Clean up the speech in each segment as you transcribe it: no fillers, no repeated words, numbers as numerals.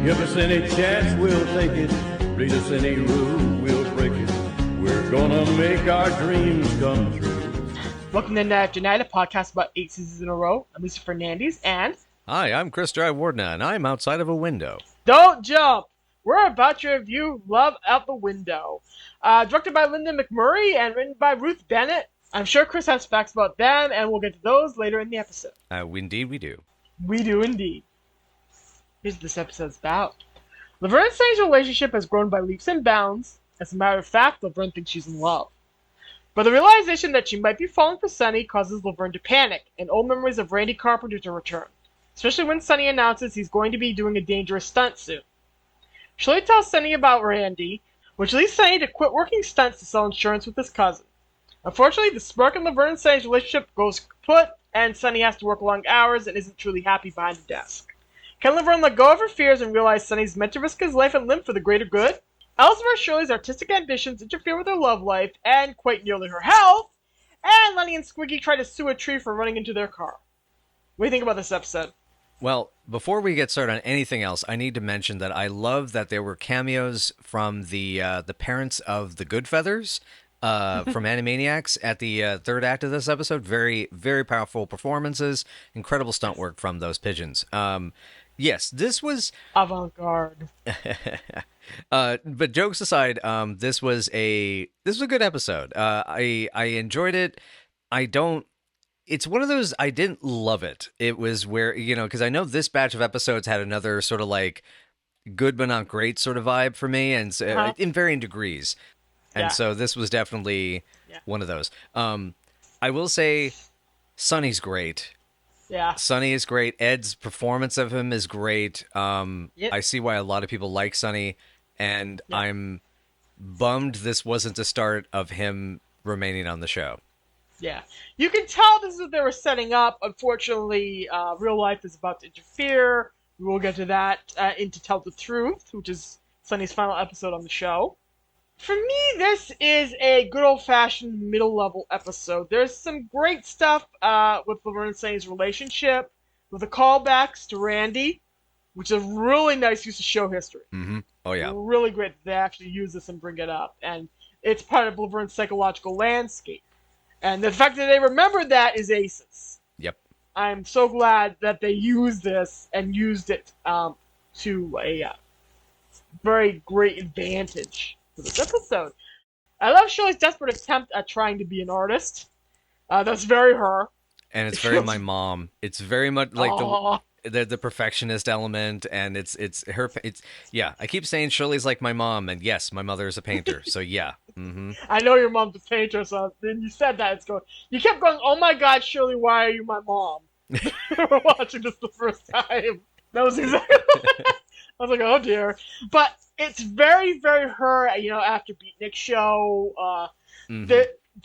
Give us any chance, we'll take it. Read us any rule, we'll break it. We're gonna make our dreams come true. Welcome to Jayawardena, a podcast about 8 seasons in a row. I'm Mr. Fernandes, and... Hi, I'm Chris Jayawardena, and I'm outside of a window. Don't jump! We're about to review Love Out the Window. Directed by Linda McMurray and written by Ruth Bennett. I'm sure Chris has facts about them, and we'll get to those later in the episode. Indeed we do. We do indeed. Here's what this episode's about. Laverne and Sonny's relationship has grown by leaps and bounds. As a matter of fact, Laverne thinks she's in love. But the realization that she might be falling for Sonny causes Laverne to panic, and old memories of Randy Carpenter to return. Especially when Sonny announces he's going to be doing a dangerous stunt soon. Shirley tells Sonny about Randy, which leads Sonny to quit working stunts to sell insurance with his cousin. Unfortunately, the spark in Laverne and Sonny's relationship goes kaput, and Sonny has to work long hours and isn't truly happy behind the desk. Can Laverne let go of her fears and realize Sonny's meant to risk his life and limb for the greater good? Elsewhere, Shirley's artistic ambitions interfere with her love life, and quite nearly her health, and Lenny and Squiggy try to sue a tree for running into their car. What do you think about this episode? Well, before we get started on anything else, I need to mention that I love that there were cameos from the parents of the Goodfeathers from Animaniacs at the third act of this episode. Very, very powerful performances, incredible stunt work from those pigeons. Yes, this was Avant-garde. But jokes aside, this was a good episode. I enjoyed it. It's one of those, I didn't love it. It was where, because I know this batch of episodes had another sort of like good but not great sort of vibe for me, and so, in varying degrees. And so this was definitely one of those. I will say Sonny's great. Yeah. Sonny is great. Ed's performance of him is great. I see why a lot of people like Sonny, and I'm bummed this wasn't the start of him remaining on the show. Yeah. You can tell this is what they were setting up. Unfortunately, real life is about to interfere. We will get to that in To Tell the Truth, which is Sonny's final episode on the show. For me, this is a good old-fashioned middle-level episode. There's some great stuff with Laverne and Sonny's relationship, with the callbacks to Randy, which is a really nice use of show history. Mm-hmm. Oh, yeah. Really great that they actually use this and bring it up. And it's part of Laverne's psychological landscape. And the fact that they remembered that is aces. Yep. I'm so glad that they used this and used it to a very great advantage for this episode. I love Shirley's desperate attempt at trying to be an artist. That's very her. And it's very my mom. It's very much like the perfectionist element, and it's her. I keep saying Shirley's like my mom, and yes, my mother is a painter. So yeah. Mm-hmm. I know your mom's a painter, so then you said that you kept going, oh my God, Shirley, why are you my mom? We're watching this the first time. That was exactly I was like, oh dear. But it's very, very her, after Beatnik's show,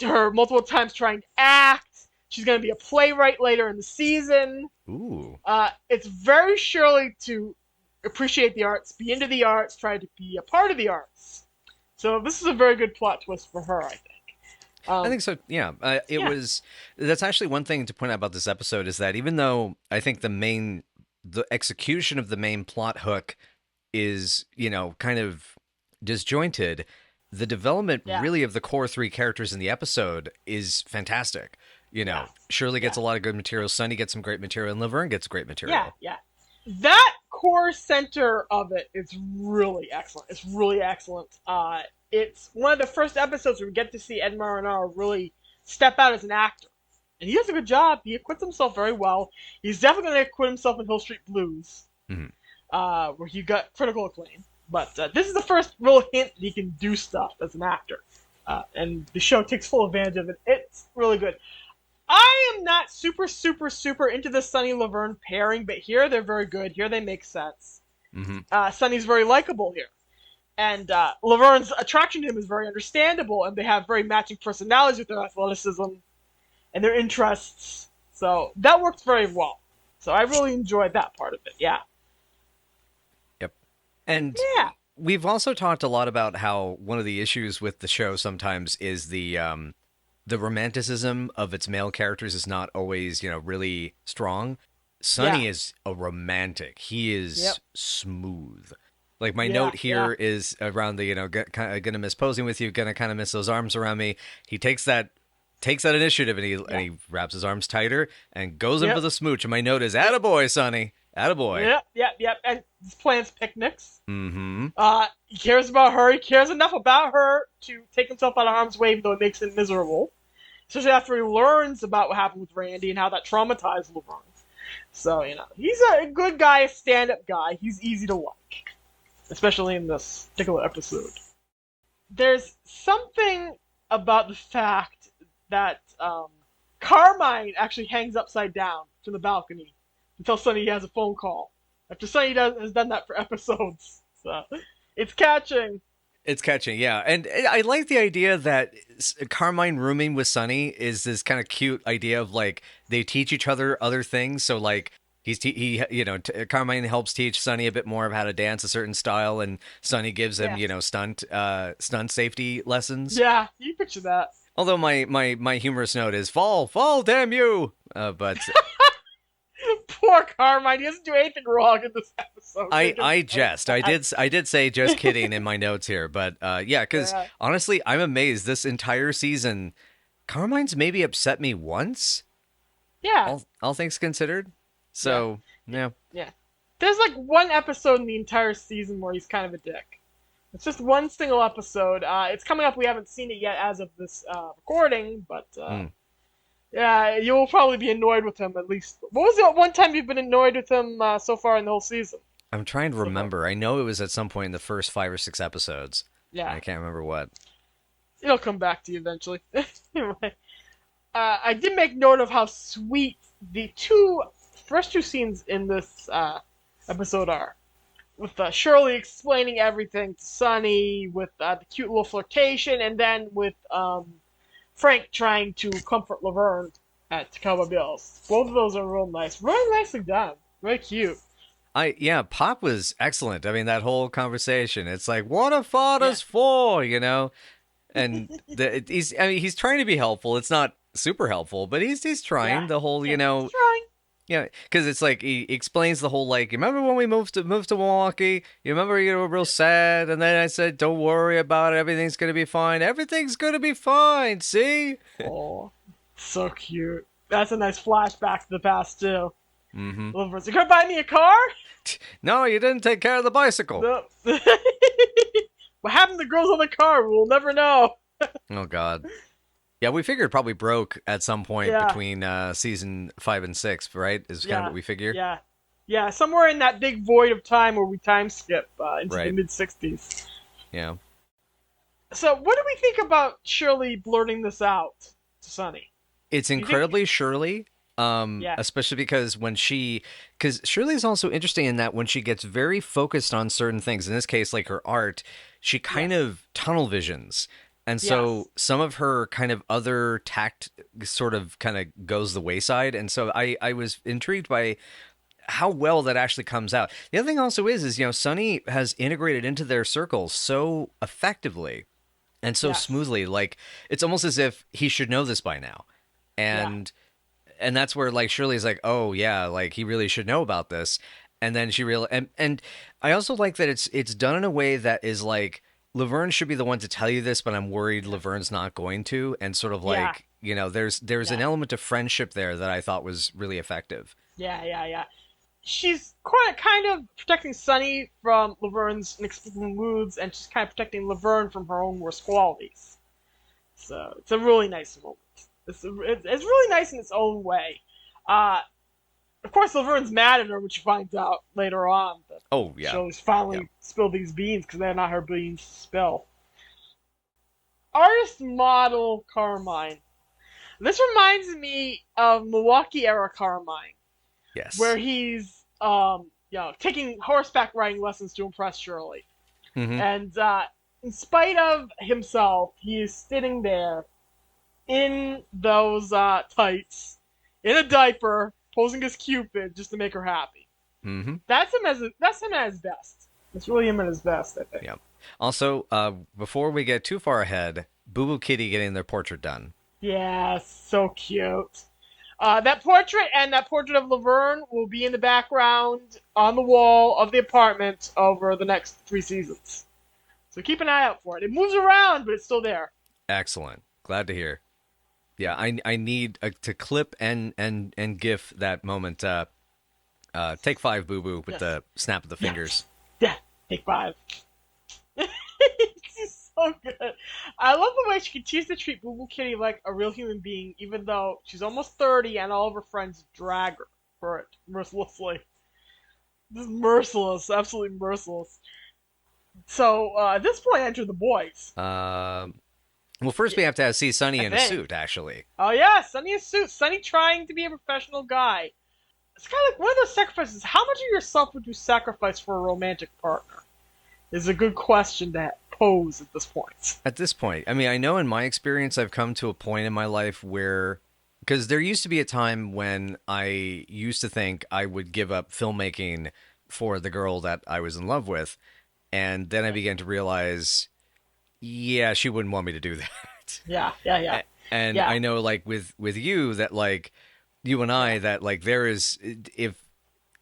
her multiple times trying to act. She's going to be a playwright later in the season. Ooh. It's very Shirley to appreciate the arts, be into the arts, try to be a part of the arts. So this is a very good plot twist for her, I think. I think so, yeah. That's actually one thing to point out about this episode is that even though I think the execution of the main plot hook is, kind of disjointed, the development really of the core three characters in the episode is fantastic. Shirley gets a lot of good material, Sonny gets some great material, and Laverne gets great material. Yeah. That core center of it is really excellent. It's really excellent. It's one of the first episodes where we get to see Ed Marinaro really step out as an actor. And he does a good job. He acquits himself very well. He's definitely going to acquit himself in Hill Street Blues, where he got critical acclaim. But this is the first real hint that he can do stuff as an actor. And the show takes full advantage of it. It's really good. I am not super, super, super into the Sonny-Laverne pairing, but here they're very good. Here they make sense. Mm-hmm. Sonny's very likable here. And Laverne's attraction to him is very understandable, and they have very matching personalities with their athleticism and their interests. So that works very well. So I really enjoyed that part of it, yeah. Yep. And we've also talked a lot about how one of the issues with the show sometimes is the romanticism of its male characters is not always, really strong. Sonny Yeah. is a romantic. He is Yep. smooth. Like my Yeah. note here is around the gonna miss posing with you, gonna kind of miss those arms around me. He takes that initiative and he wraps his arms tighter and goes in for Yep. the smooch. And my note is, "Attaboy, Sonny, attaboy." Yep. And he plans picnics. Mm-hmm. He cares about her. He cares enough about her to take himself out of harm's way, even though it makes him miserable. Especially after he learns about what happened with Randy and how that traumatized Laverne. So, he's a good guy, a stand-up guy. He's easy to like, especially in this particular episode. There's something about the fact that Carmine actually hangs upside down from the balcony to tell Sonny he has a phone call. After Sonny has done that for episodes. So, it's catching. It's catching, yeah. And I like the idea that Carmine rooming with Sonny is this kind of cute idea of like they teach each other things. So like Carmine helps teach Sonny a bit more of how to dance a certain style, and Sonny gives him stunt safety lessons. Yeah, you picture that. Although my humorous note is fall, damn you. But Poor Carmine, he doesn't do anything wrong in this episode. I jest. I did say just kidding in my notes here, but because honestly, I'm amazed. This entire season, Carmine's maybe upset me once. Yeah. All things considered. So yeah. There's like one episode in the entire season where he's kind of a dick. It's just one single episode. It's coming up. We haven't seen it yet as of this recording, but yeah, you'll probably be annoyed with him at least. What was the one time you've been annoyed with him so far in the whole season? I'm trying to remember. I know it was at some point in the first 5 or 6 episodes. Yeah. I can't remember what. It'll come back to you eventually. Anyway, I did make note of how sweet the first two scenes in this episode are. With Shirley explaining everything to Sonny, with the cute little flirtation, and then with Frank trying to comfort Laverne at Cowboy Bill's. Both of those are real nice. Really nicely done. Very cute. Pop was excellent. I mean, that whole conversation. It's like, what a father's for, And he's trying to be helpful. It's not super helpful, but he's trying. The whole, he's trying. Yeah, because it's like he explains the whole like, you remember when we moved to Milwaukee? You remember you were real sad, and then I said, "Don't worry about it. Everything's gonna be fine. Everything's gonna be fine." See? Oh, so cute. That's a nice flashback to the past too. Mm-hmm. Lover's, you gonna buy me a car? No, you didn't take care of the bicycle. No. What happened to the girls on the car? We'll never know. Oh God. Yeah, we figured probably broke at some point between season 5 and 6, right? Is kind of what we figure. Yeah, somewhere in that big void of time where we time skip into the mid-60s. Yeah. So, what do we think about Shirley blurting this out to Sonny? It's incredibly Shirley, especially because because Shirley is also interesting in that when she gets very focused on certain things, in this case, like her art, she kind of tunnel visions. And so some of her kind of other tact sort of kind of goes the wayside. And so I was intrigued by how well that actually comes out. The other thing also is Sonny has integrated into their circles so effectively and so smoothly. Like, it's almost as if he should know this by now. And that's where, like, Shirley's like, oh, yeah, like, he really should know about this. And then she and I also like that it's done in a way that is like, Laverne should be the one to tell you this, but I'm worried Laverne's not going to. And sort of like, there's an element of friendship there that I thought was really effective. Yeah. She's kind of protecting Sonny from Laverne's inexplicable moods, and she's kind of protecting Laverne from her own worst qualities. So it's a really nice moment. It's really nice in its own way. Of course, Laverne's mad at her when she finds out later on that Shirley's finally spilled these beans because they're not her beans to spill. Artist model Carmine. This reminds me of Milwaukee era Carmine. Yes. Where he's taking horseback riding lessons to impress Shirley. Mm-hmm. And in spite of himself, he is sitting there in those tights, in a diaper, posing as Cupid just to make her happy. Mm-hmm. That's him at his best. It's really him at his best, I think. Yeah. Also, before we get too far ahead, Boo Boo Kitty getting their portrait done. Yeah, so cute. That portrait and that portrait of Laverne will be in the background on the wall of the apartment over the next 3 seasons. So keep an eye out for it. It moves around, but it's still there. Excellent. Glad to hear. Yeah, I need to clip and gif that moment. Take 5, boo boo, with Yes. the snap of the fingers. Yeah, take 5. It's so good. I love the way she continues to treat Boo Boo Kitty like a real human being, even though she's almost 30 and all of her friends drag her for it mercilessly. Just merciless, absolutely merciless. So at this point, enter the boys. Well, first we have to see Sonny in a suit, actually. Oh yeah, Sonny in a suit. Sonny trying to be a professional guy. It's kind of like one of those sacrifices. How much of yourself would you sacrifice for a romantic partner? Is a good question to pose at this point. At this point, I mean, I know in my experience, I've come to a point in my life where, because there used to be a time when I used to think I would give up filmmaking for the girl that I was in love with, and then I began to realize, yeah, she wouldn't want me to do that. Yeah. And I know, like with you, that like you and I, that like there is,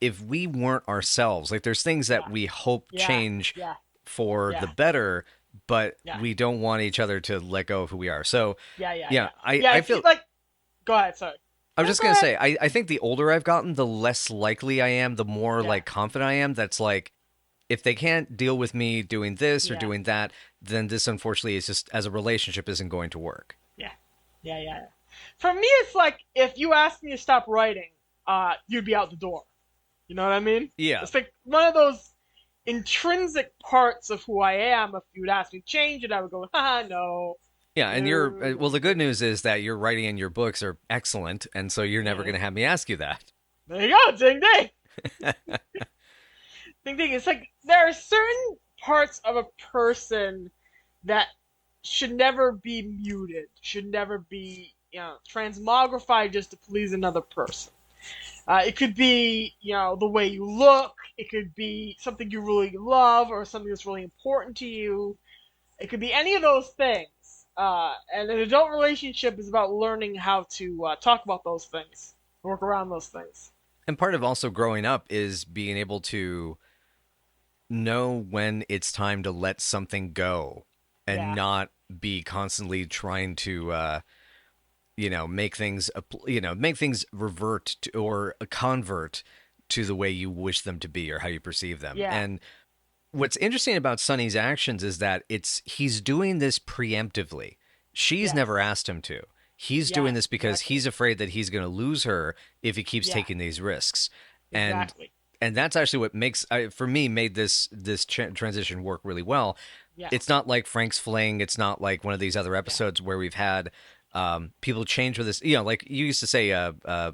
if we weren't ourselves, like there's things that we hope change for the better, but we don't want each other to let go of who we are. So I feel like. Go ahead. Sorry. I was just gonna say, I think the older I've gotten, the less likely I am, the more like confident I am. That's like, if they can't deal with me doing this or doing that, then this unfortunately is just, as a relationship, isn't going to work. Yeah. For me, it's like if you asked me to stop writing, you'd be out the door. You know what I mean? Yeah. It's like one of those intrinsic parts of who I am. If you'd ask me to change it, I would go, no. Yeah, and you're, well, the good news is that your writing and your books are excellent, and so you're never going to have me ask you that. There you go, ding ding. Ding ding. It's like there are certain parts of a person that should never be muted, should never be, transmogrified just to please another person. It could be, the way you look. It could be something you really love or something that's really important to you. It could be any of those things. And an adult relationship is about learning how to talk about those things, work around those things. And part of also growing up is being able to know when it's time to let something go and not be constantly trying to, make things revert to, or convert to the way you wish them to be or how you perceive them. Yeah. And what's interesting about Sonny's actions is that he's doing this preemptively. She's never asked him to. He's doing this because he's afraid that he's going to lose her if he keeps taking these risks. Exactly. And that's actually what makes, for me, made this transition work really well. Yeah. It's not like Frank's Fling. It's not like one of these other episodes where we've had people change for this. Like you used to say,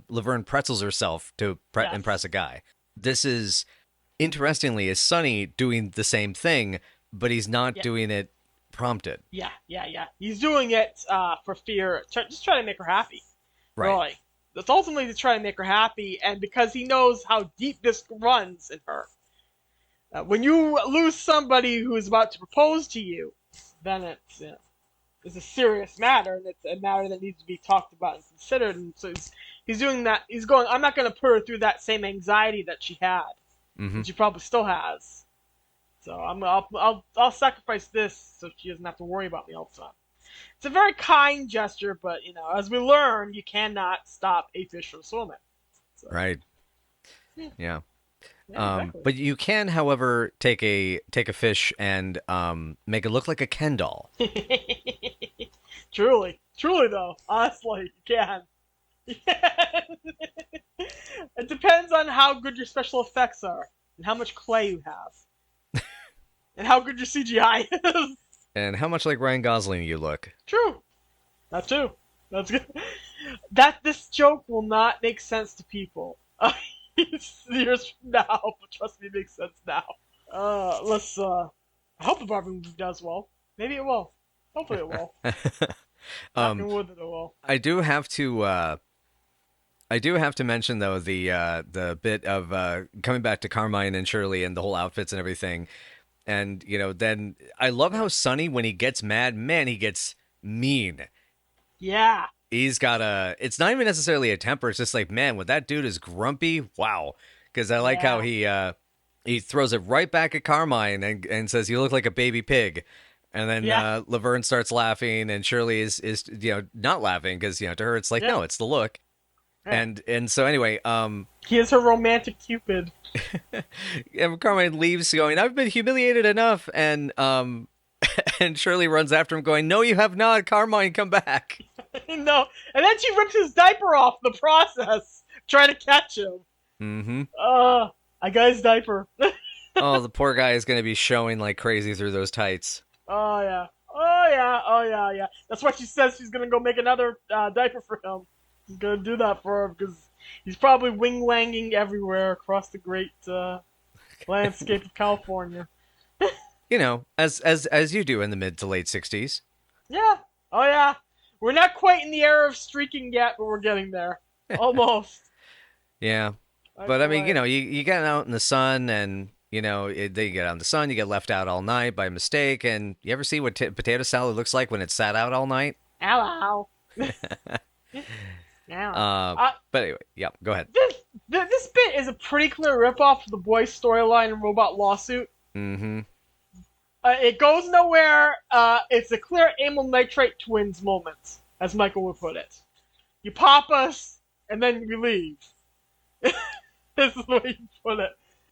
Laverne pretzels herself to impress a guy. This is, interestingly, is Sonny doing the same thing, but he's not doing it prompted. Yeah. He's doing it for fear, just trying to make her happy. Right. Really. It's ultimately to try and make her happy, and because he knows how deep this runs in her. When you lose somebody who is about to propose to you, then it's a serious matter, and it's a matter that needs to be talked about and considered. And so he's doing that. He's going, I'm not going to put her through that same anxiety that she had, and she probably still has. So I'll sacrifice this so she doesn't have to worry about me all the time. It's a very kind gesture, but as we learn, you cannot stop a fish from swimming. So. Right. Yeah. Exactly. But you can, however, take a fish and make it look like a Ken doll. Truly though, honestly, you can. It depends on how good your special effects are, and how much clay you have, and how good your CGI is. And how much like Ryan Gosling you look. True. That too. That's good. This joke will not make sense to people years from now, but trust me, it makes sense now. I hope the Barbie movie does well. Maybe it will. Hopefully it will. Knocking wood that it will. I do have to mention though the bit of coming back to Carmine and Shirley and the whole outfits and everything. And, then I love how Sonny, when he gets mad, man, he gets mean. Yeah. he's got it's not even necessarily a temper. It's just like, man, when that dude is grumpy, wow. Because I like how he throws it right back at Carmine and says, "You look like a baby pig." And then Laverne starts laughing, and Shirley is not laughing because to her it's like, no, it's the look. Yeah. And so anyway, he is her romantic Cupid. And Carmine leaves going, "I've been humiliated enough," and and Shirley runs after him going, "No, you have not, Carmine, come back." No, and then she rips his diaper off in the process, trying to catch him. Mm-hmm. I got his diaper. Oh, the poor guy is going to be showing like crazy through those tights. Oh yeah. That's why she says she's gonna go make another diaper for him. She's gonna do that for him because he's probably wing-wanging everywhere across the great landscape of California. As you do in the mid to late 60s. Yeah. Oh yeah. We're not quite in the era of streaking yet, but we're getting there. Almost. Yeah. But I mean, you get out in the sun and they get out in the sun, you get left out all night by mistake, and you ever see what potato salad looks like when it's sat out all night? Ow. But anyway, yeah, go ahead. This bit is a pretty clear ripoff of the boys' storyline in Robot Lawsuit. Mm-hmm. It goes nowhere. It's a clear amyl nitrate twins moment, as Michael would put it. You pop us, and then we leave. This is the way you put it.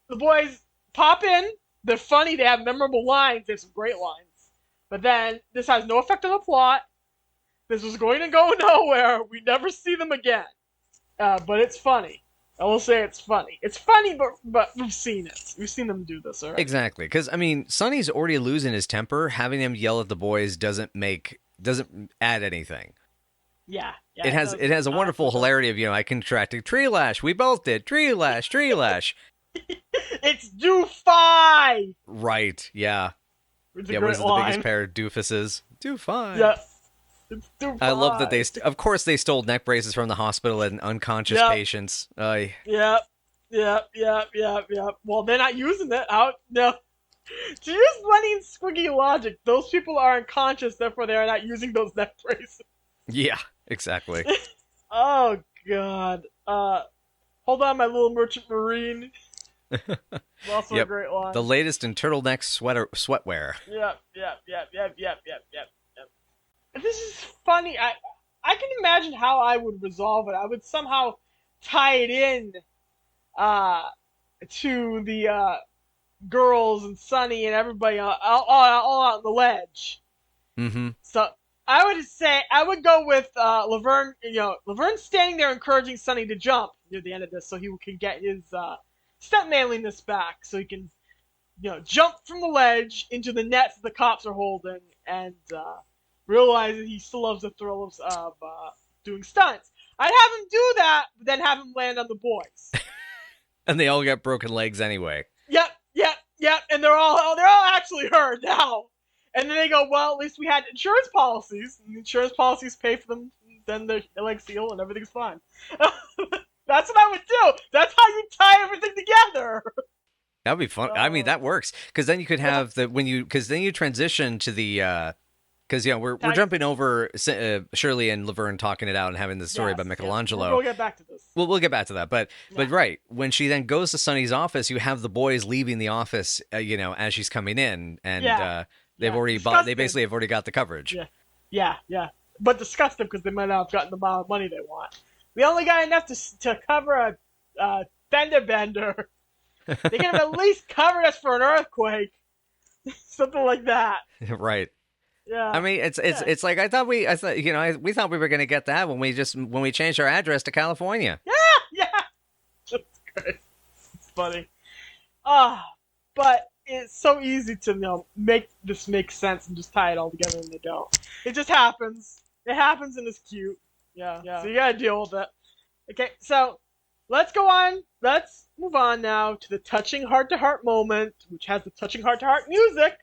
The boys pop in. They're funny. They have memorable lines. They have some great lines. But then, this has no effect on the plot. This was going to go nowhere. We never see them again. But it's funny. I will say it's funny. It's funny, but we've seen it. We've seen them do this already. Exactly. Because, I mean, Sonny's already losing his temper. Having him yell at the boys doesn't add anything. Yeah. It has a wonderful hilarity of, I contracted tree lash. We both did. Tree lash. It's doofi! Right, yeah. It's what is it, the biggest pair of doofuses? Doofi. Yeah. It's doofi. I love that of course they stole neck braces from the hospital and unconscious patients. Yep. Well, they're not using it out. No. To use Lenny and Squiggy logic, those people are unconscious, therefore they are not using those neck braces. Yeah, exactly. Oh, God. Hold on, my little merchant marine. Also a great line. The latest in turtleneck sweatwear. Yep. This is funny. I can imagine how I would resolve it. I would somehow tie it in to the girls and Sonny and everybody all out on the ledge. Mm-hmm. So I would go with Laverne. Laverne's standing there encouraging Sonny to jump near the end of this, so he can get his stunt manliness back, so he can jump from the ledge into the nets that the cops are holding and realize that he still loves the thrill of doing stunts. I'd have him do that, but then have him land on the boys. And they all got broken legs anyway. Yep. And they're all actually hurt now. And then they go, well, at least we had insurance policies. And insurance policies pay for them. Then their legs heal and everything's fine. That's what I would do. That's how you tie everything together. That'd be fun. I mean, that works because then you could have because then you transition to the. Because we're jumping over Shirley and Laverne talking it out and having the story about Michelangelo. We'll get back to this. We'll get back to that, but right when she then goes to Sonny's office, you have the boys leaving the office, as she's coming in, and they've already bought. They basically have already got the coverage. Yeah. But disgust them because they might not have gotten the amount of money they want. We only got enough to cover a fender bender. They can at least cover us for an earthquake, something like that. Right. Yeah. I mean, it's like we thought we were going to get that when we changed our address to California. Yeah. That's great. It's funny. But it's so easy to make this make sense and just tie it all together, and they don't. It just happens. It happens and it's cute. Yeah. So you gotta deal with it. Okay, so let's go on. Let's move on now to the touching heart-to-heart moment, which has the touching heart-to-heart music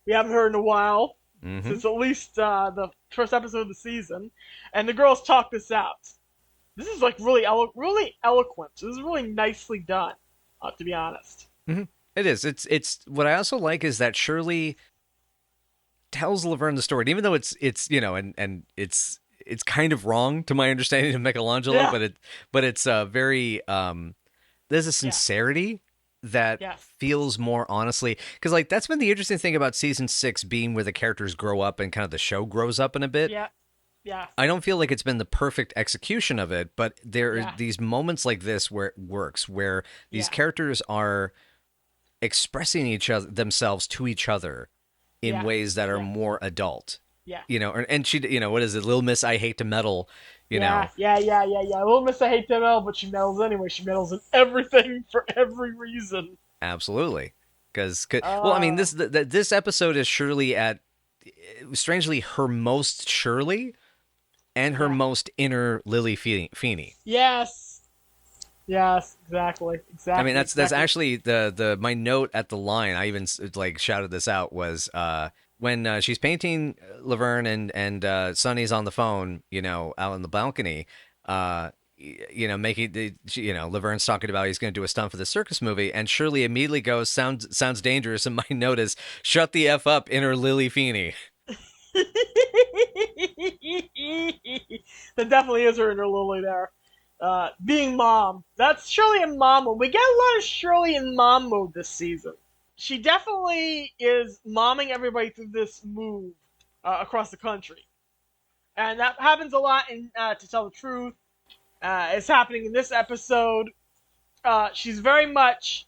we haven't heard in a while. Mm-hmm. Since at least the first episode of the season, and the girls talk this out. This is like really eloquent. This is really nicely done, to be honest. Mm-hmm. It is. It's what I also like is that Shirley tells Laverne the story, and even though it's it's kind of wrong to my understanding of Michelangelo, Yeah. but it's very there's a Yeah. sincerity that Yes. feels more honestly, because like that's been the interesting thing about season 6 being where the characters grow up and kind of the show grows up in a bit. Yeah. Yeah. I don't feel like it's been the perfect execution of it, but there are Yeah. these moments like this where it works, where these Yeah. characters are expressing each other themselves to each other in Yeah. ways that are Yeah. more adult. Yeah. You know, and she, you know, what is it, Little Miss I Hate to Meddle, you know. Yeah. Little Miss I hate to meddle, but she meddles anyway. She meddles in everything for every reason. Absolutely. Because, well, I mean, this episode is Shirley at, strangely, her most Shirley and her Yeah. most inner Lily Feeney. Yes. Yes. Exactly. Exactly. I mean, that's exactly. actually the my note at the line. I even like shouted this out was when she's painting Laverne and Sonny's on the phone, you know, out on the balcony. You know, Laverne's talking about he's going to do a stunt for the circus movie, and Shirley immediately goes, sounds dangerous. And my note is, shut the f up, inner Lily Feeney. That definitely is her inner Lily there. Being mom. That's Shirley in mom mode. We get a lot of Shirley in mom mode this season. She definitely is momming everybody through this move across the country. And that happens a lot in To Tell the Truth. It's happening in this episode. She's very much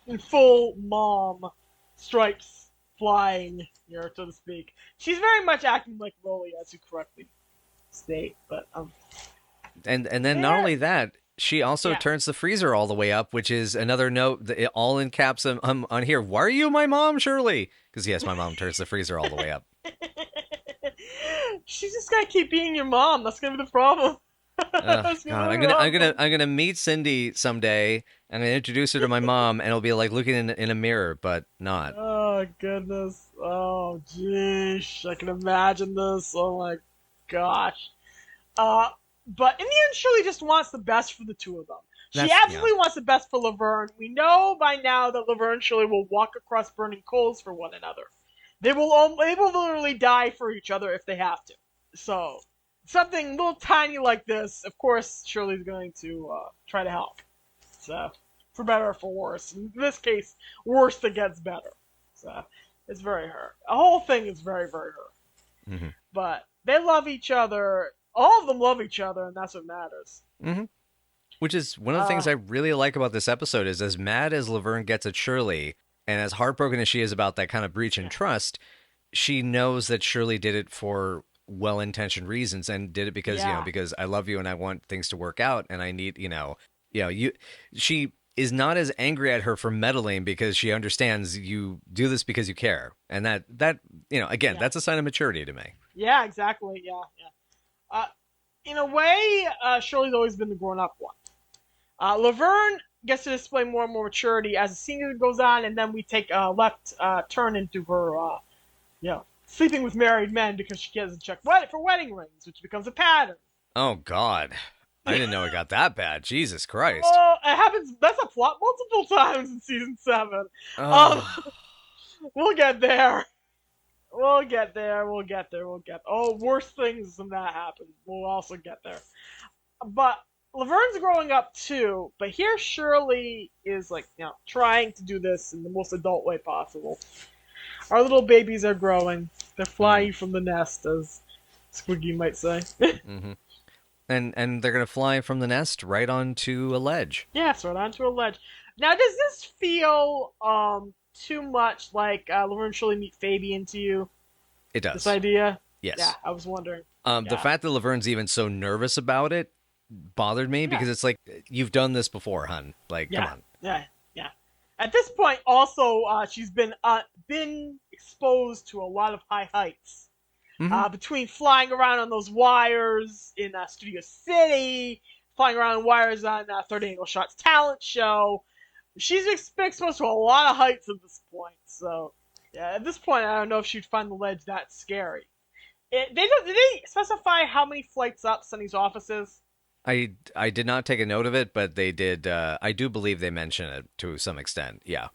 in full mom stripes flying here, so to speak. She's very much acting like Lily, as you correctly state. But And then not only that, she also turns the freezer all the way up, which is another note, all in caps on here. Why are you my mom, Shirley? Because yes, my mom turns the freezer all the way up. She's just gotta keep being your mom. That's gonna be the problem. God, I'm gonna meet Cindy someday. I'm gonna introduce her to my mom, and it'll be like looking in a mirror, but not. Oh goodness. Oh jeez. I can imagine this. Oh my gosh. But in the end, Shirley just wants the best for the two of them. She absolutely wants the best for Laverne. We know by now that Laverne and Shirley will walk across burning coals for one another. They will literally die for each other if they have to. So, something little tiny like this, of course, Shirley's going to try to help. So, for better or for worse. In this case, worse that gets better. So, it's very her. The whole thing is very, very her. Mm-hmm. But they love each other. All of them love each other, and that's what matters. Mm-hmm. Which is one of the things I really like about this episode is as mad as Laverne gets at Shirley, and as heartbroken as she is about that kind of breach in trust, she knows that Shirley did it for well-intentioned reasons and did it because, because I love you and I want things to work out and I need, she is not as angry at her for meddling because she understands you do this because you care. And that that's a sign of maturity to me. Yeah, exactly. Yeah. In a way, Shirley's always been the grown-up one. Laverne gets to display more and more maturity as the scene goes on, and then we take a left turn into her, sleeping with married men because she doesn't check for wedding rings, which becomes a pattern. Oh, God. I didn't know it got that bad. Jesus Christ. Oh, it happens. That's a plot multiple times in season 7. We'll get there. We'll get there. Oh, worse things than that happen. We'll also get there. But Laverne's growing up too. But here Shirley is trying to do this in the most adult way possible. Our little babies are growing. They're flying from the nest, as Squiggy might say. Mm-hmm. And they're gonna fly from the nest right onto a ledge. Yes, right onto a ledge. Now, does this feel too much like Laverne and Shirley meet Fabian to you? It does. This idea? Yes. Yeah, I was wondering. The fact that Laverne's even so nervous about it bothered me because it's like, you've done this before, hun. Like, come on. Yeah. At this point, also, she's been exposed to a lot of high heights. Mm-hmm. Between flying around on those wires in Studio City, flying around on wires on 30 Angle Shots talent show. She's exposed to a lot of heights at this point. So, yeah, at this point, I don't know if she'd find the ledge that scary. Did they specify how many flights up Sonny's office is? I did not take a note of it, but they did. I do believe they mention it to some extent. Yeah.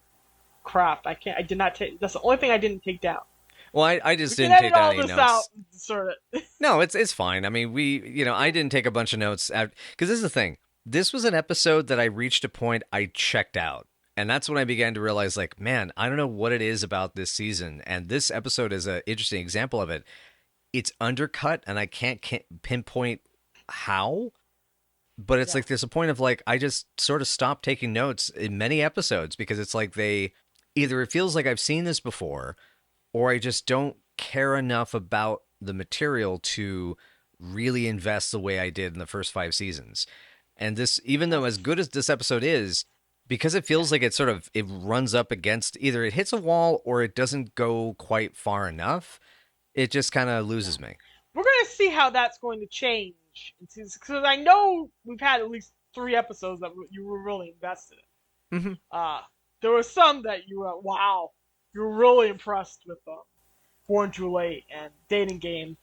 Crap! I did not take. That's the only thing I didn't take down. Well, I We just can didn't edit take down all any this out notes. and insert it. No, it's fine. I mean, I didn't take a bunch of notes because this is the thing. This was an episode that I reached a point I checked out. And that's when I began to realize, like, man, I don't know what it is about this season. And this episode is an interesting example of it. It's undercut, and I can't pinpoint how. But it's Yeah. like there's a point of like I just sort of stopped taking notes in many episodes because it's like they either it feels like I've seen this before, or I just don't care enough about the material to really invest the way I did in the first 5 seasons. And this, even though as good as this episode is, because it feels like it runs up against either it hits a wall or it doesn't go quite far enough, it just kind of loses me. We're going to see how that's going to change. Because I know we've had at least 3 episodes that you were really invested in. Mm-hmm. There were some that you were, wow, you were really impressed with Born Too Late and Dating Game,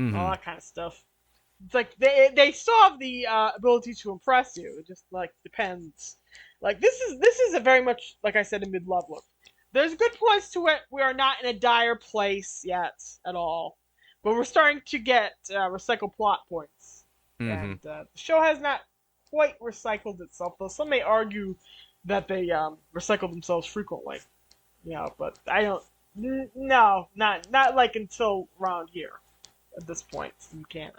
Mm-hmm. all that kind of stuff. It's like they still have the ability to impress you. It just like depends. Like this is a very much, like I said, a mid-leveler. There's good points to it. We are not in a dire place yet at all, but we're starting to get recycled plot points, Mm-hmm. and the show has not quite recycled itself. Though some may argue that they recycle themselves frequently. But I don't. No, not like until around here, at this point in canon.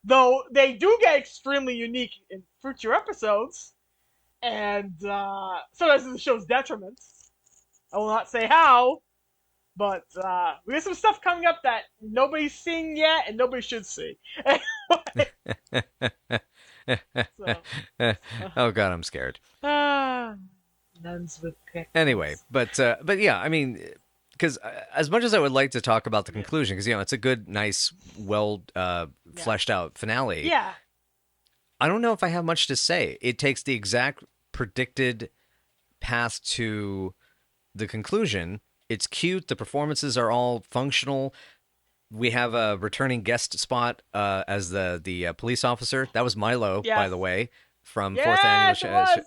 Though they do get extremely unique in future episodes, and sometimes to the show's detriment. I will not say how, but we have some stuff coming up that nobody's seeing yet, and nobody should see. So, Oh God, I'm scared. nuns with pickles. Anyway, but yeah, I mean, because as much as I would like to talk about the conclusion, because it's a good, nice, well fleshed out finale. Yeah. I don't know if I have much to say. It takes the exact predicted path to the conclusion. It's cute. The performances are all functional. We have a returning guest spot as the police officer. That was Milo, Yes. by the way, from Yes, fourth annual. it was.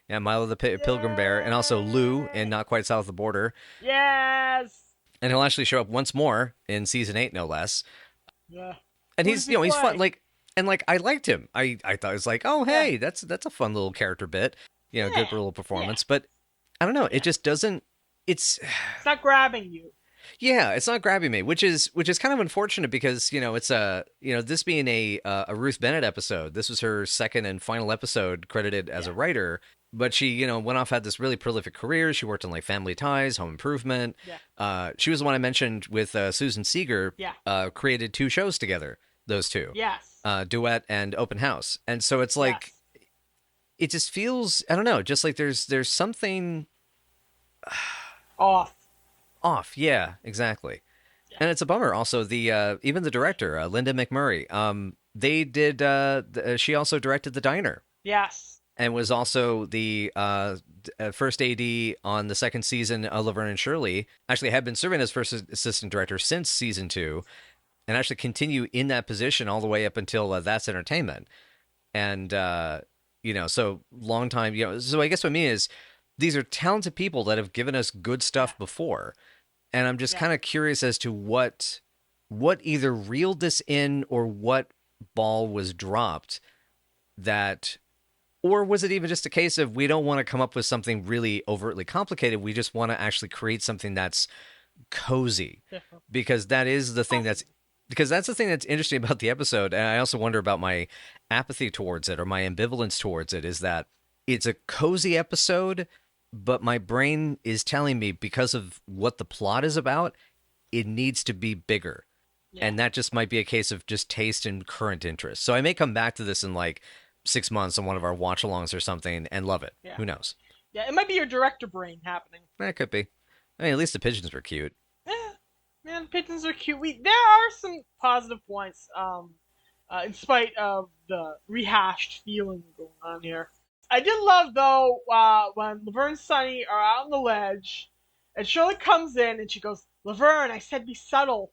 Yeah, Milo the Pilgrim Bear, and also Lou in Not Quite South of the Border. Yes. And he'll actually show up once more in season 8, no less. Yeah. And Who he's does he he's fun. play? Like, and like I liked him. I thought it was like, oh hey, that's a fun little character bit. Good little performance. But I don't know. It just doesn't. It's not grabbing you. Yeah, it's not grabbing me, which is kind of unfortunate because it's this being a Ruth Bennett episode. This was her second and final episode credited as a writer, but she went off, had this really prolific career. She worked on like Family Ties, Home Improvement. Yeah. She was the one I mentioned with Susan Seeger. Yeah. Created 2 shows together. Those 2. Yes. Duet and Open House, and so it's like it just feels, I don't know, just like there's something off. Yeah, exactly. And it's a bummer also, the even the director, Linda McMurray, they did she also directed The Diner. Yes. And was also the first AD on the second season of Laverne and Shirley. Actually had been serving as first assistant director since season 2, and actually continue in that position all the way up until That's Entertainment. And so long time, so I guess what I mean is these are talented people that have given us good stuff before. And I'm just kind of curious as to what either reeled this in or what ball was dropped or was it even just a case of we don't want to come up with something really overtly complicated. We just want to actually create something that's cozy, because that's the thing that's interesting about the episode. And I also wonder about my apathy towards it or my ambivalence towards it, is that it's a cozy episode, but my brain is telling me, because of what the plot is about, it needs to be bigger. Yeah. And that just might be a case of just taste and current interest. So I may come back to this in like 6 months on one of our watch-alongs or something and love it. Yeah. Who knows? Yeah, it might be your director brain happening. That could be. I mean, at least the pigeons were cute. Yeah, man, pigeons are cute. There are some positive points, in spite of the rehashed feeling going on here. I did love, though, when Laverne and Sonny are out on the ledge, and Shirley comes in, and she goes, "Laverne, I said be subtle."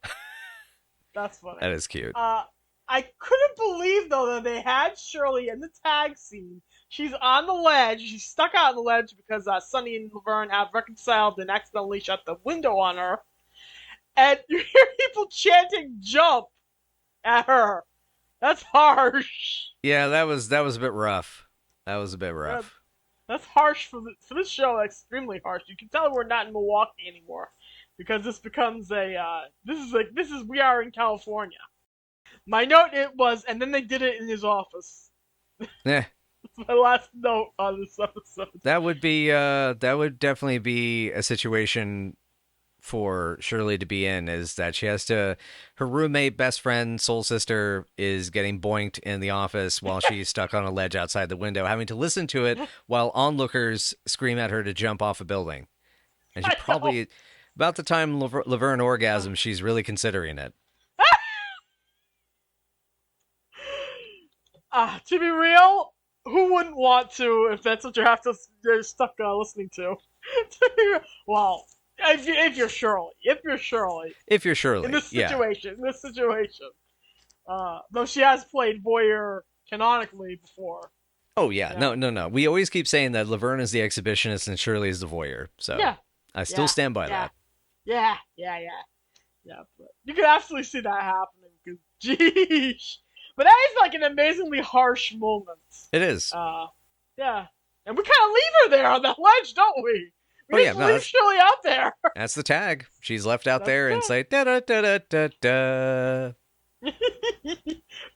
That's funny. That is cute. I couldn't believe, though, that they had Shirley in the tag scene. She's on the ledge. She's stuck out on the ledge because Sonny and Laverne have reconciled and accidentally shut the window on her. and you hear people chanting "jump" at her. That's harsh. Yeah, that was a bit rough. That was a bit Yeah, rough. that's harsh for this show. Extremely harsh. You can tell we're not in Milwaukee anymore because this becomes a this is we are in California. My note it was, and then they did it in his office. Yeah, That's my last note on this episode. that would definitely be a situation for Shirley to be in, is that she has to, her roommate, best friend, soul sister is getting boinked in the office while she's stuck on a ledge outside the window, having to listen to it while onlookers scream at her to jump off a building. And she I know. probably, about the time Laverne orgasms, she's really considering it. To be real, who wouldn't want to if that's what you have to you're stuck listening to? Well, if you're Shirley, If you're in Shirley, this yeah. situation, though she has played voyeur canonically before. Oh yeah, Yeah. no. We always keep saying that Laverne is the exhibitionist and Shirley is the voyeur. So Yeah, I still stand by yeah, that. yeah. But you can absolutely see that happening. Because, geez, but that is like an amazingly harsh moment. It is. Yeah, and we kind of leave her there on that ledge, don't we? Oh, We yeah, just no, leave that's- Shirley out there. That's the tag. She's left out That's there and it. say da da da da da da.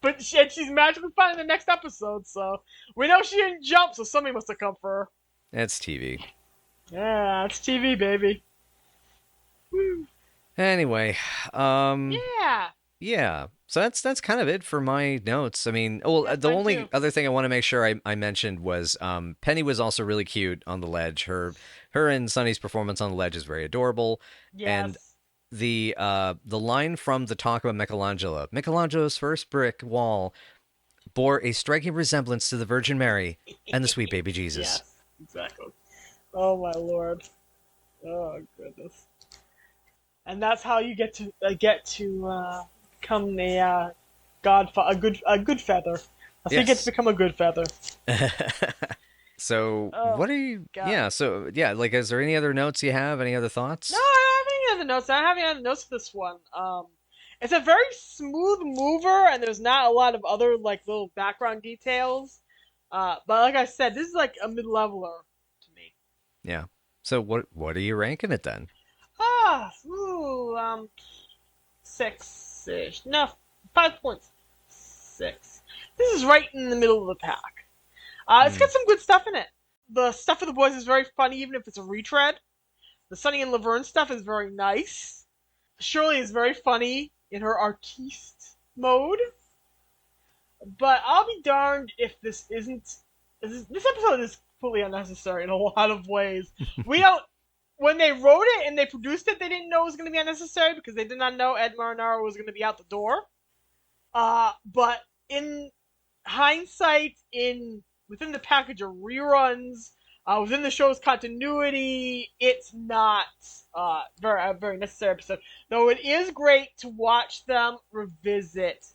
But she's magically fine in the next episode, so we know she didn't jump, so somebody must have come for her. It's TV. Yeah, it's TV, baby. Woo. Anyway, Yeah. yeah. So that's kind of it for my notes. I mean, well, Yeah, the mine only too. other thing I want to make sure I mentioned was Penny was also really cute on the ledge. Her and Sonny's performance on the ledge is very adorable. And Yes. the line from the talk about Michelangelo's first brick wall bore a striking resemblance to the Virgin Mary and the sweet baby Jesus. Yes, exactly. Oh my lord. Oh goodness. And that's how you get to become a good feather. That's how you get Yes. to become a good feather. So Oh, what are you? God. Yeah. So yeah, like, is there any other notes you have? Any other thoughts? No, I don't have any other notes. I don't have any other notes for this one. It's a very smooth mover, and there's not a lot of other like little background details. But like I said, this is like a mid-leveler to me. Yeah. So what are you ranking it then? Ooh, 6-ish. No, 5.6. This is right in the middle of the pack. It's got some good stuff in it. The stuff for the boys is very funny, even if it's a retread. The Sonny and Laverne stuff is very nice. Shirley is very funny in her artiste mode. But I'll be darned if this isn't. This episode is completely unnecessary in a lot of ways. We don't. When they wrote it and they produced it, they didn't know it was going to be unnecessary because they did not know Ed Marinaro was going to be out the door. But in hindsight, within the package of reruns, within the show's continuity, it's not a very necessary episode. Though it is great to watch them revisit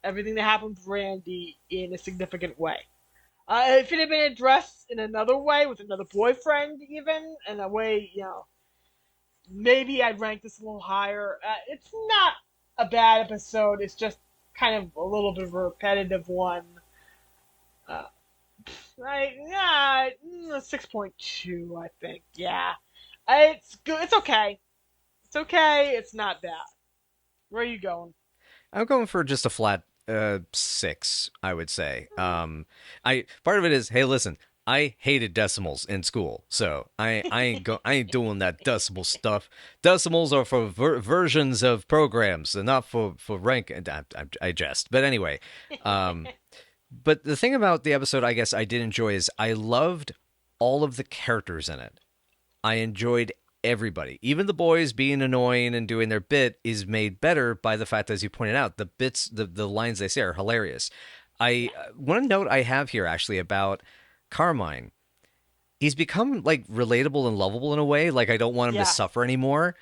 everything that happened with Randy in a significant way. If it had been addressed in another way, with another boyfriend, even, in a way, maybe I'd rank this a little higher. It's not a bad episode. It's just kind of a little bit of a repetitive one. Right? Yeah, 6.2, I think. Yeah. It's good. It's okay. It's okay. It's not bad. Where are you going? I'm going for just a flat 6, I would say. I part of it is, hey, listen, I hated decimals in school, so I ain't doing that decimal stuff. Decimals are for versions of programs, and not for rank. I jest, but anyway. But the thing about the episode, I guess I did enjoy, is I loved all of the characters in it. I enjoyed everybody. Even the boys being annoying and doing their bit is made better by the fact, as you pointed out, the bits, the lines they say are hilarious. One note I have here actually about Carmine. He's become like relatable and lovable in a way. Like, I don't want him to Yes. suffer anymore.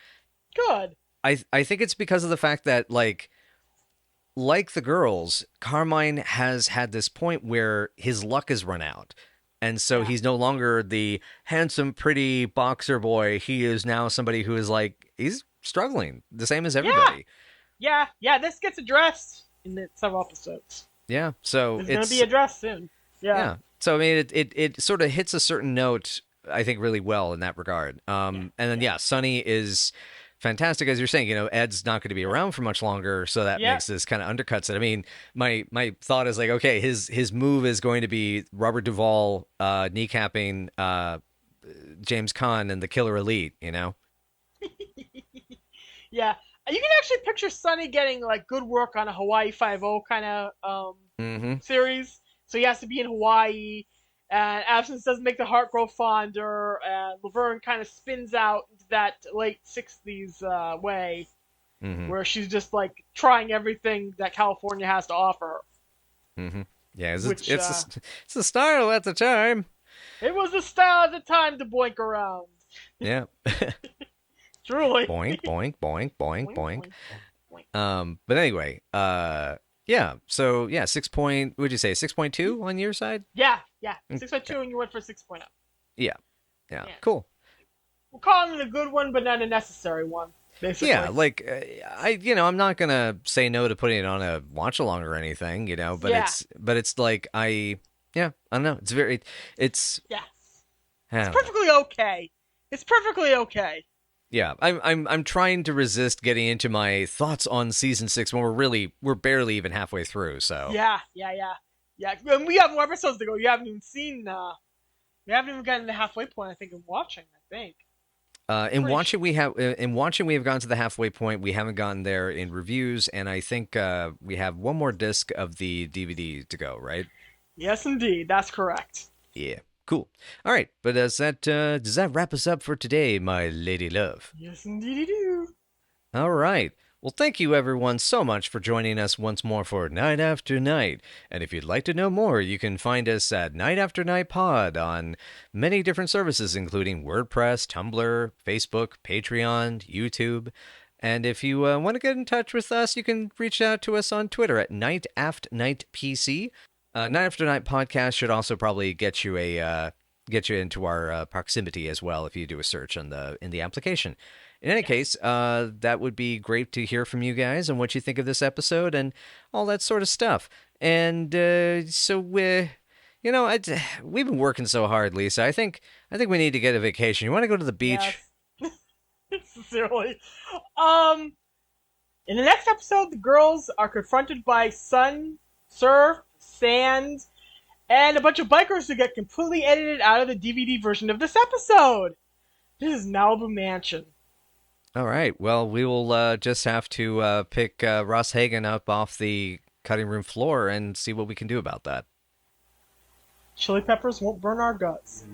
Good. I think it's because of the fact that like the girls, Carmine has had this point where his luck has run out. And so Yeah. he's no longer the handsome, pretty boxer boy. He is now somebody who is like, he's struggling, the same as everybody. Yeah. This gets addressed in the several episodes. Yeah. So It's going to be addressed soon. Yeah. So I mean, it sort of hits a certain note, I think, really well in that regard. And then Sonny is fantastic, as you're saying. Ed's not going to be around for much longer, so that makes this kind of undercuts it. I mean, my thought is like, okay, his move is going to be Robert Duvall kneecapping James Caan and the Killer Elite. Yeah. You can actually picture Sonny getting like good work on a Hawaii Five-0 kind of series. So he has to be in Hawaii, and absence doesn't make the heart grow fonder, and Laverne kind of spins out into that late 60s way, where she's just like trying everything that California has to offer. Yeah, it's the style at the time. It was the style at the time to boink around. Yeah. Truly. Boink, boink, boink, boink, boink. But anyway, so 6 point, would you say 6.2 on your side? Yeah. 6.2 and you went for 6.0. Yeah. Cool. We're calling it a good one, but not a necessary one, basically. Yeah, like, I'm not gonna say no to putting it on a watch along or anything, but it's like, I don't know. It's perfectly okay. It's perfectly okay. Yeah, I'm trying to resist getting into my thoughts on season 6 when we're barely even halfway through. So yeah. And we have more episodes to go. You haven't even seen. We haven't even gotten to the halfway point. I think in watching. In watching we have gone to the halfway point. We haven't gotten there in reviews, and I think we have one more disc of the DVD to go. Right? Yes, indeed. That's correct. Yeah. Cool. All right, but does that wrap us up for today, my lady love? Yes, indeed, do. All right. Well, thank you everyone so much for joining us once more for Night After Night. And if you'd like to know more, you can find us at Night After Night Pod on many different services, including WordPress, Tumblr, Facebook, Patreon, YouTube. And if you want to get in touch with us, you can reach out to us on Twitter at Night After Night PC. Night After Night podcast should also probably get you into our proximity as well if you do a search in the application. In any case, that would be great to hear from you guys and what you think of this episode and all that sort of stuff. And so we've been working so hard, Lisa. I think we need to get a vacation. You want to go to the beach? Yes. Sincerely. In the next episode, the girls are confronted by sun, surf, sand, and a bunch of bikers who get completely edited out of the DVD version of this episode. This is Malibu Mansion. All right. Well, we will just have to pick Ross Hagen up off the cutting room floor and see what we can do about that. Chili peppers won't burn our guts.